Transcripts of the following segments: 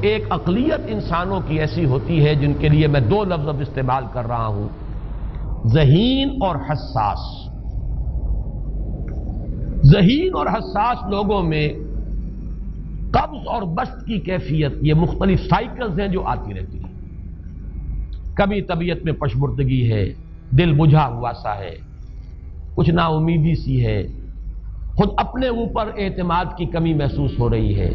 ایک اقلیت انسانوں کی ایسی ہوتی ہے جن کے لیے میں دو لفظ اب استعمال کر رہا ہوں، ذہین اور حساس۔ ذہین اور حساس لوگوں میں قبض اور بسط کی کیفیت، یہ مختلف سائیکلز ہیں جو آتی رہتی ہیں۔ کبھی طبیعت میں پشمردگی ہے، دل بجھا ہوا سا ہے، کچھ نا امیدی سی ہے، خود اپنے اوپر اعتماد کی کمی محسوس ہو رہی ہے،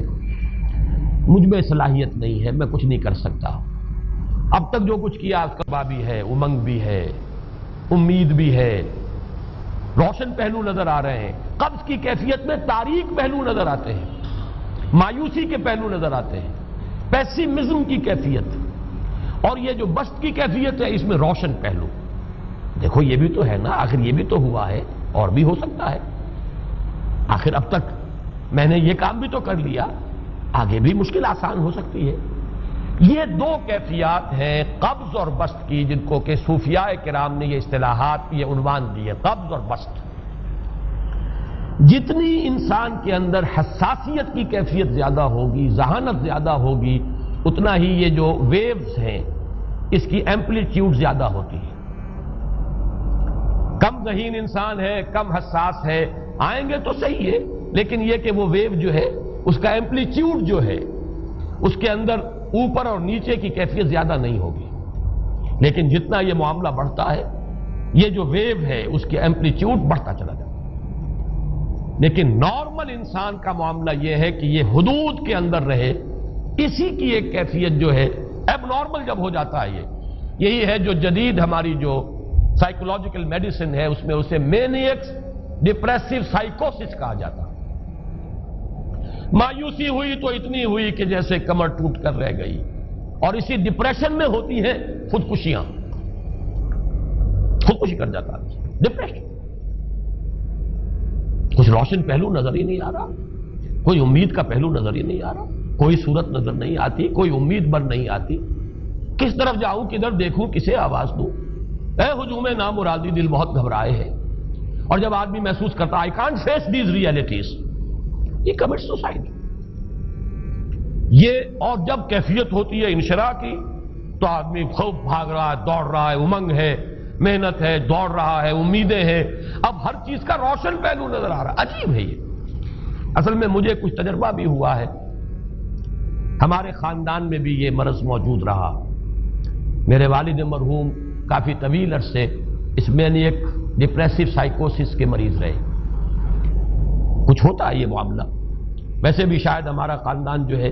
مجھ میں صلاحیت نہیں ہے، میں کچھ نہیں کر سکتا، اب تک جو کچھ کیا اس کا بھی ہے، امنگ بھی ہے، امید بھی ہے، روشن پہلو نظر آ رہے ہیں۔ قبض کی کیفیت میں تاریک پہلو نظر آتے ہیں، مایوسی کے پہلو نظر آتے ہیں، پیسیمزم کی کیفیت، اور یہ جو بسط کی کیفیت ہے اس میں روشن پہلو۔ دیکھو یہ بھی تو ہے نا، آخر یہ بھی تو ہوا ہے، اور بھی ہو سکتا ہے، آخر اب تک میں نے یہ کام بھی تو کر لیا، آگے بھی مشکل آسان ہو سکتی ہے۔ یہ دو کیفیات ہیں قبض اور بسط کی، جن کو کہ صوفیاء کرام نے یہ اصطلاحات، یہ عنوان دیے، قبض اور بسط۔ جتنی انسان کے اندر حساسیت کی کیفیت زیادہ ہوگی، ذہانت زیادہ ہوگی، اتنا ہی یہ جو ویوز ہیں اس کی ایمپلیٹیوڈ زیادہ ہوتی ہے۔ کم ذہین انسان ہے، کم حساس ہے، آئیں گے تو صحیح ہے، لیکن یہ کہ وہ ویو جو ہے اس کا ایمپلیٹیوڈ جو ہے اس کے اندر اوپر اور نیچے کی کیفیت زیادہ نہیں ہوگی۔ لیکن جتنا یہ معاملہ بڑھتا ہے، یہ جو ویو ہے اس کی ایمپلیٹیوڈ بڑھتا چلا جاتا ہے۔ لیکن نارمل انسان کا معاملہ یہ ہے کہ یہ حدود کے اندر رہے، اسی کی ایک کیفیت جو ہے اب نارمل جب ہو جاتا ہے، یہی ہے جو جدید ہماری جو سائیکولوجیکل میڈیسن ہے اس میں اسے مینیکس ڈپریسو سائیکوسس کہا جاتا ہے۔ مایوسی ہوئی تو اتنی ہوئی کہ جیسے کمر ٹوٹ کر رہ گئی، اور اسی ڈپریشن میں ہوتی ہیں خودکشیاں، خودکشی کر جاتا ہے ڈپریشن۔ کچھ روشن پہلو نظر ہی نہیں آ رہا، کوئی امید کا پہلو نظر ہی نہیں آ رہا، کوئی صورت نظر نہیں آتی، کوئی امید بر نہیں آتی، کس طرف جاؤں، کدھر دیکھوں، کسے آواز دوں، اے ہجوم نامرادی دل بہت گھبرائے ہے۔ اور جب آدمی محسوس کرتا I can't face these realities، یہ commits suicide۔ یہ اور جب کیفیت ہوتی ہے انشراح کی تو آدمی خوب بھاگ رہا ہے، دوڑ رہا ہے، امنگ ہے، محنت ہے، دوڑ رہا ہے، امیدیں ہیں، اب ہر چیز کا روشن پہلو نظر آ رہا ہے۔ عجیب ہے یہ۔ اصل میں مجھے کچھ تجربہ بھی ہوا ہے، ہمارے خاندان میں بھی یہ مرض موجود رہا۔ میرے والد مرحوم کافی طویل عرصے اس مینیک ڈپریسو سائیکوسس کے مریض رہے۔ کچھ ہوتا ہے یہ معاملہ، ویسے بھی شاید ہمارا خاندان جو ہے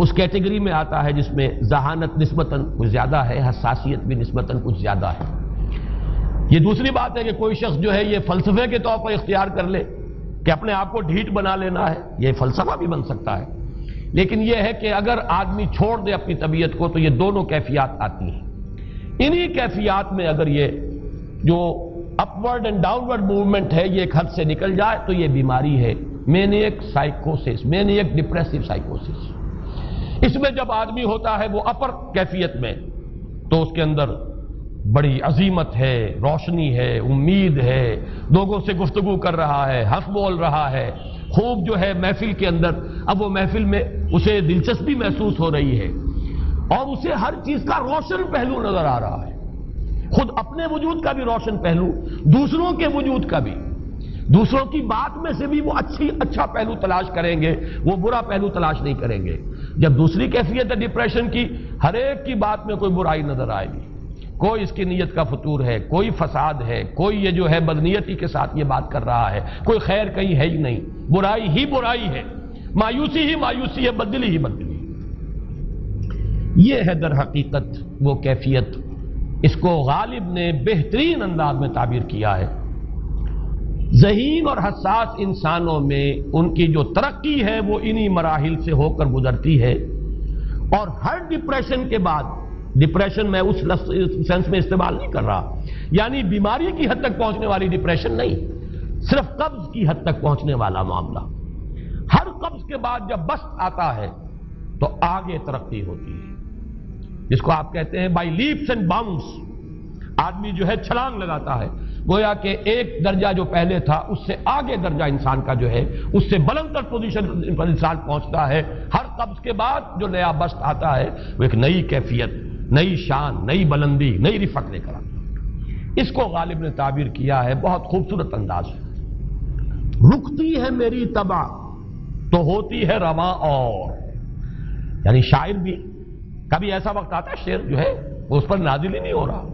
اس کیٹیگری میں آتا ہے جس میں ذہانت نسبتاً کچھ زیادہ ہے، حساسیت بھی نسبتاً کچھ زیادہ ہے۔ یہ دوسری بات ہے کہ کوئی شخص جو ہے یہ فلسفے کے طور پر اختیار کر لے کہ اپنے آپ کو ڈھیٹ بنا لینا ہے، یہ فلسفہ بھی بن سکتا ہے، لیکن یہ ہے کہ اگر آدمی چھوڑ دے اپنی طبیعت کو تو یہ دونوں کیفیات آتی ہیں۔ انہی کیفیات میں اگر یہ جو اپورڈ اینڈ ڈاؤنورڈ موومنٹ ہے یہ ایک حد سے نکل جائے تو یہ بیماری ہے مینیک سائیکوسس، مینیک ڈپریسو سائیکوسس۔ اس میں جب آدمی ہوتا ہے وہ اپر کیفیت میں تو اس کے اندر بڑی عظیمت ہے، روشنی ہے، امید ہے، لوگوں سے گفتگو کر رہا ہے، حق بول رہا ہے، خوب جو ہے محفل کے اندر، اب وہ محفل میں اسے دلچسپی محسوس ہو رہی ہے اور اسے ہر چیز کا روشن پہلو نظر آ رہا ہے، خود اپنے وجود کا بھی روشن پہلو، دوسروں کے وجود کا بھی، دوسروں کی بات میں سے بھی وہ اچھا پہلو تلاش کریں گے، وہ برا پہلو تلاش نہیں کریں گے۔ جب دوسری کیفیت ہے ڈپریشن کی، ہر ایک کی بات میں کوئی برائی نظر آئے گی، کوئی اس کی نیت کا فطور ہے، کوئی فساد ہے، کوئی یہ جو ہے بدنیتی کے ساتھ یہ بات کر رہا ہے، کوئی خیر کہیں ہے ہی نہیں، برائی ہی برائی ہے، مایوسی ہی مایوسی ہے، بدلی ہی بدلی۔ یہ ہے در حقیقت وہ کیفیت، اس کو غالب نے بہترین انداز میں تعبیر کیا ہے۔ ذہین اور حساس انسانوں میں ان کی جو ترقی ہے وہ انہی مراحل سے ہو کر گزرتی ہے، اور ہر ڈپریشن کے بعد، ڈپریشن میں اس سینس میں استعمال نہیں کر رہا یعنی بیماری کی حد تک پہنچنے والی ڈپریشن نہیں، صرف قبض کی حد تک پہنچنے والا معاملہ۔ ہر قبض کے بعد جب بسط آتا ہے تو آگے ترقی ہوتی ہے، جس کو آپ کہتے ہیں بائی لیپس اینڈ باؤنڈس، آدمی جو ہے چھلانگ لگاتا ہے، گویا کہ ایک درجہ جو پہلے تھا اس سے آگے درجہ انسان کا جو ہے اس سے بلند تر پوزیشن پر انسان پہنچتا ہے. ہر قبض کے بعد جو نیا بست آتا ہے وہ ایک نئی کیفیت، نئی شان، نئی بلندی، نئی رفعت لے کر آتا ہے. اس کو غالب نے تعبیر کیا ہے بہت خوبصورت انداز ہے. رکتی ہے میری طبع تو ہوتی ہے رواں اور. یعنی شاعر بھی کبھی ایسا وقت آتا ہے شعر جو ہے وہ اس پر نازل ہی نہیں ہو رہا،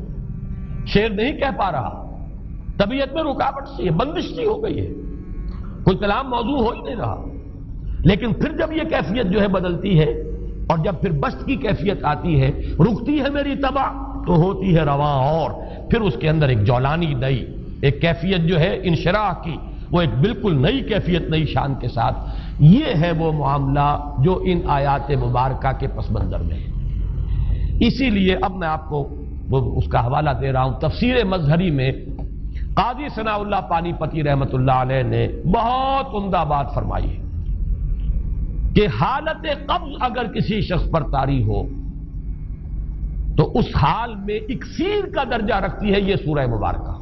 شعر نہیں کہہ پا رہا، طبیعت میں رکاوٹ سی ہے، بندش سی ہو گئی ہے، کوئی کلام موضوع ہو ہی نہیں رہا. لیکن پھر جب یہ کیفیت جو ہے بدلتی ہے اور جب پھر بست کی کیفیت آتی ہے، رکتی ہے میری طبع تو ہوتی ہے رواں اور، پھر اس کے اندر ایک جولانی نئی ایک کیفیت جو ہے انشراح کی، وہ ایک بالکل نئی کیفیت، نئی شان کے ساتھ. یہ ہے وہ معاملہ جو ان آیات مبارکہ کے پس منظر میں ہے. اسی لیے اب میں آپ کو اس کا حوالہ دے رہا ہوں. تفسیر مظہری میں قاضی ثناء اللہ پانی پتی رحمۃ اللہ علیہ نے بہت عمدہ بات فرمائی ہے کہ حالت قبض اگر کسی شخص پر طاری ہو تو اس حال میں اکسیر کا درجہ رکھتی ہے یہ سورہ مبارکہ،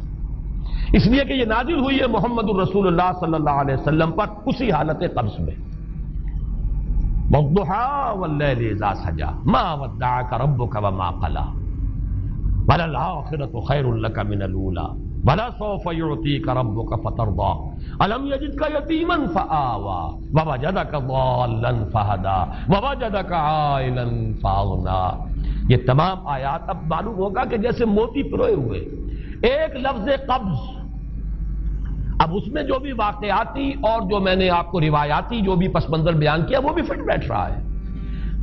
اس لیے کہ یہ نازل ہوئی ہے محمد الرسول اللہ صلی اللہ علیہ وسلم پر اسی حالت قبض میں. وَالضُّحَىٰ وَاللَّيْلِ إِذَا سَجَىٰ مَا وَدَّعَكَ رَبُّكَ وَمَا قَلَىٰ وَلَلْآخِرَةُ خَيْرٌ لَكَ مِنَ الْأُولَىٰ وَلَسَوْفَ يُعْطِيكَ رَبُّكَ فَتَرْضَىٰ أَلَمْ يَجِدْكَ يَتِيمًا فَآوَىٰ وَوَجَدَكَ ضَالًّا فَهَدَىٰ وَوَجَدَكَ عَائِلًا فَأَغْنَىٰ. یہ تمام آیات اب معلوم ہوگا کہ جیسے موتی پروئے ہوئے. ایک لفظ قبض، اب اس میں جو بھی واقعاتی اور جو میں نے آپ کو روایاتی جو بھی پس منظر بیان کیا وہ بھی فٹ بیٹھ رہا ہے.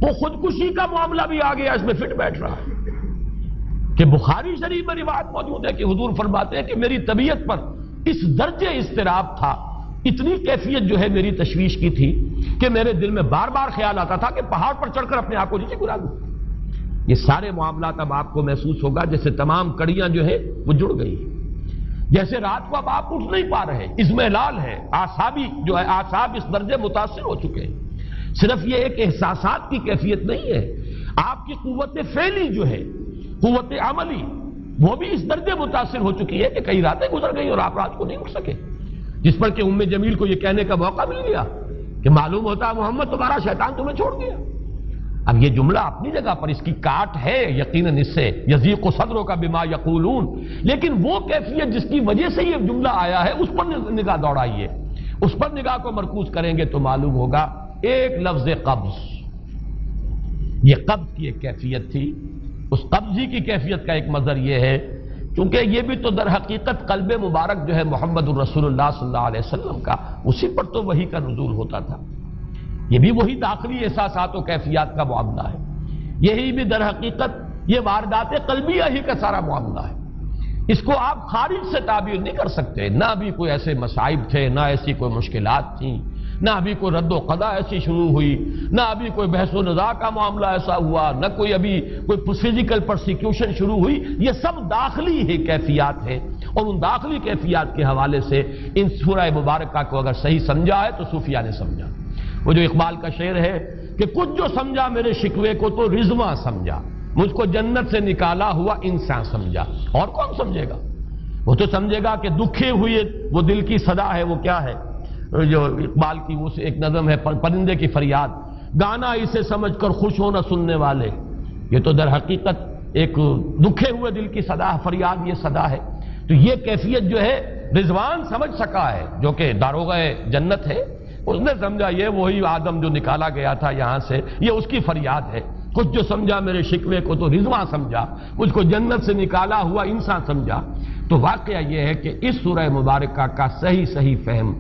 وہ خودکشی کا معاملہ بھی آ گیا، اس میں فٹ بیٹھ رہا ہے کہ بخاری شریف میں روایت موجود ہے کہ حضور فرماتے ہیں کہ میری طبیعت پر اس درجے اضطراب تھا، اتنی کیفیت جو ہے میری تشویش کی تھی کہ میرے دل میں بار بار خیال آتا تھا کہ پہاڑ پر چڑھ کر اپنے آپ کو نیچے گرا دوں. یہ سارے معاملات اب آپ کو محسوس ہوگا جیسے تمام کڑیاں جو ہے وہ جڑ گئی، جیسے رات کو اب آپ اٹھ نہیں پا رہے، اضمحلال ہے، اعصابی جو ہے اعصاب اس درجے متاثر ہو چکے ہیں. صرف یہ ایک احساسات کی کیفیت نہیں ہے، آپ کی قوت فعلی جو ہے، قوت عملی، وہ بھی اس درجے متاثر ہو چکی ہے کہ کئی راتیں گزر گئی اور آپ رات کو نہیں اٹھ سکے، جس پر کہ ام جمیل کو یہ کہنے کا موقع مل گیا کہ معلوم ہوتا ہے محمد تمہارا شیطان تمہیں چھوڑ گیا. اب یہ جملہ اپنی جگہ پر اس کی کاٹ ہے یقیناً، اس سے یضیق صدرک بما یقولون، لیکن وہ کیفیت جس کی وجہ سے یہ جملہ آیا ہے اس پر نگاہ دوڑائیے، اس پر نگاہ کو مرکوز کریں گے تو معلوم ہوگا ایک لفظ قبض، یہ قبض کی ایک کیفیت تھی. اس قبضی کی کیفیت کا ایک مظہر یہ ہے کیونکہ یہ بھی تو در حقیقت قلب مبارک جو ہے محمد الرسول اللہ صلی اللہ علیہ وسلم کا، اسی پر تو وحی کا نزول ہوتا تھا. یہ بھی وہی داخلی احساسات و کیفیات کا معاملہ ہے، یہی بھی در حقیقت یہ واردات قلبیہ ہی کا سارا معاملہ ہے. اس کو آپ خارج سے تعبیر نہیں کر سکتے، نہ ابھی کوئی ایسے مصائب تھے، نہ ایسی کوئی مشکلات تھیں، نہ ابھی کوئی رد و قضا ایسی شروع ہوئی، نہ ابھی کوئی بحث و نزاع کا معاملہ ایسا ہوا، نہ کوئی ابھی کوئی فزیکل پرسیکیوشن شروع ہوئی. یہ سب داخلی ہی کیفیات ہیں، اور ان داخلی کیفیات کے حوالے سے ان سورہ مبارکہ کو اگر صحیح سمجھا ہے تو صوفیہ نے سمجھا. وہ جو اقبال کا شعر ہے کہ کچھ جو سمجھا میرے شکوے کو تو رضواں سمجھا، مجھ کو جنت سے نکالا ہوا انسان سمجھا. اور کون سمجھے گا؟ وہ تو سمجھے گا کہ دکھے ہوئے وہ دل کی صدا ہے، وہ کیا ہے جو اقبال کی وہ ایک نظم ہے پرندے کی فریاد، گانا اسے سمجھ کر خوش ہونا سننے والے. یہ تو در حقیقت ایک دکھے ہوئے دل کی صدا، فریاد یہ صدا ہے. تو یہ کیفیت جو ہے رضوان سمجھ سکا ہے جو کہ داروغہ جنت ہے، اس نے سمجھا یہ وہی آدم جو نکالا گیا تھا یہاں سے، یہ اس کی فریاد ہے. کچھ جو سمجھا میرے شکوے کو تو رضواں سمجھا، مجھ کو جنت سے نکالا ہوا انسان سمجھا. تو واقعہ یہ ہے کہ اس سورہ مبارکہ کا صحیح فہم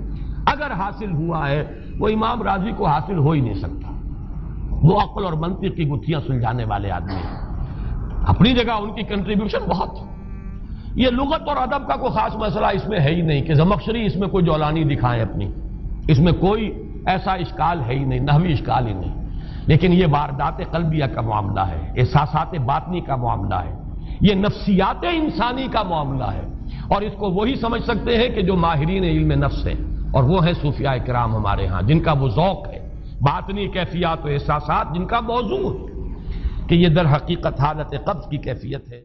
اگر حاصل ہوا ہے وہ امام راضی کو حاصل ہو ہی نہیں سکتا. وہ عقل اور منطق کی گتھیاں سلجھانے والے آدمی ہیں، اپنی جگہ ان کی کنٹریبیوشن بہت. یہ لغت اور ادب کا کوئی خاص مسئلہ اس میں ہے ہی نہیں کہ زمخشری اس میں کوئی جولانی دکھائیں اپنی، اس میں کوئی ایسا اشکال ہے ہی نہیں، نحوی اشکال ہی نہیں. لیکن یہ واردات قلبیہ کا معاملہ ہے، احساسات باطنی کا معاملہ ہے، یہ نفسیات انسانی کا معاملہ ہے. اور اس کو وہی سمجھ سکتے ہیں کہ جو ماہرین علم نفس ہیں، اور وہ ہیں صوفیاء کرام ہمارے ہاں، جن کا وہ ذوق ہے، باطنی کیفیات و احساسات جن کا موضوع ہے کہ یہ در حقیقت حالت قبض کی کیفیت ہے.